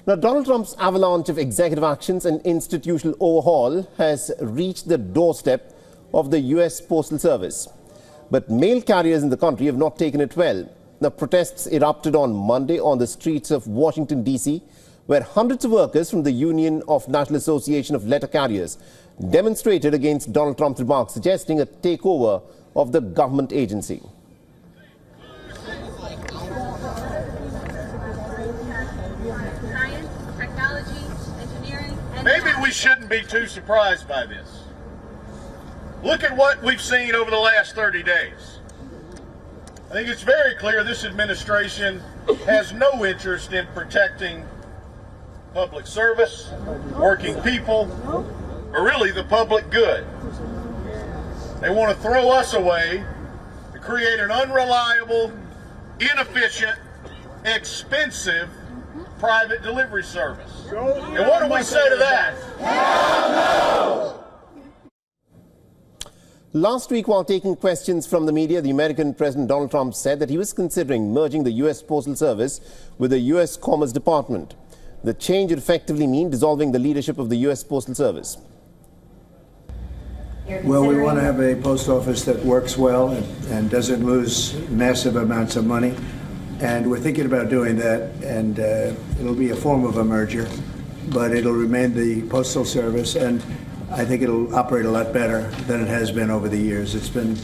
Now, Donald Trump's avalanche of executive actions and institutional overhaul has reached the doorstep of the U.S. Postal Service. But mail carriers in the country have not taken it well. The protests erupted on Monday on the streets of Washington, D.C., where hundreds of workers from the Union of National Association of Letter Carriers demonstrated against Donald Trump's remarks suggesting a takeover of the government agency. Science, technology, engineering, and maybe we shouldn't be too surprised by this. Look at what we've seen over the last 30 days. I think it's very clear this administration has no interest in protecting public service, working people, or really the public good. They want to throw us away to create an unreliable, inefficient, expensive private delivery service. And what do we say to that? Hell no! Last week, while taking questions from the media, the American President Donald Trump said that he was considering merging the U.S. Postal Service with the U.S. Commerce Department. The change would effectively mean dissolving the leadership of the U.S. Postal Service. Well, we want to have a post office that works well and doesn't lose massive amounts of money. And we're thinking about doing that, and it'll be a form of a merger, but it'll remain the Postal Service, and I think it'll operate a lot better than it has been over the years. It's been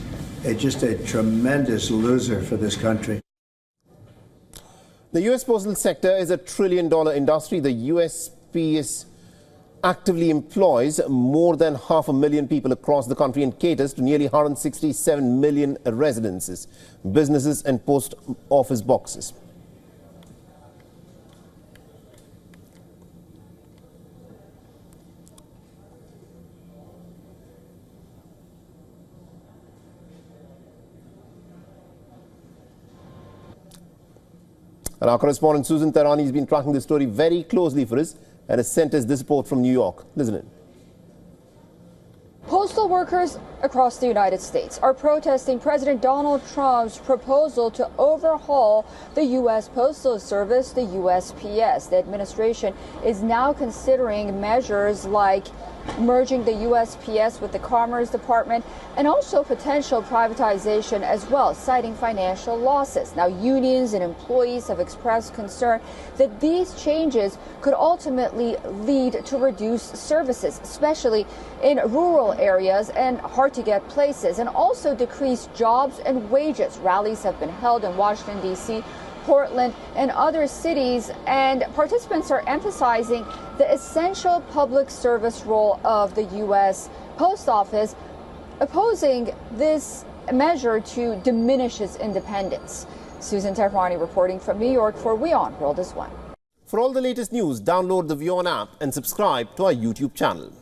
just a tremendous loser for this country. The U.S. postal sector is a $1 trillion industry. The USPS actively employs more than 500,000 people across the country and caters to nearly 167 million residences, businesses and post office boxes. And our correspondent Susan Tarani has been tracking the story very closely for us and has sent us this report from New York. Listen in. Postal workers across the United States are protesting President Donald Trump's proposal to overhaul the U.S. Postal Service, the USPS. The administration is now considering measures like merging the USPS with the Commerce Department and also potential privatization as well, citing financial losses. Now, unions and employees have expressed concern that these changes could ultimately lead to reduced services, especially in rural areas and hard-to-get places, and also decrease jobs and wages. Rallies have been held in Washington, D.C., Portland, and other cities, and participants are emphasizing the essential public service role of the U.S. Post Office, opposing this measure to diminish its independence. Susan Tehrani reporting from New York for WION World is One. For all the latest news, download the WION app and subscribe to our YouTube channel.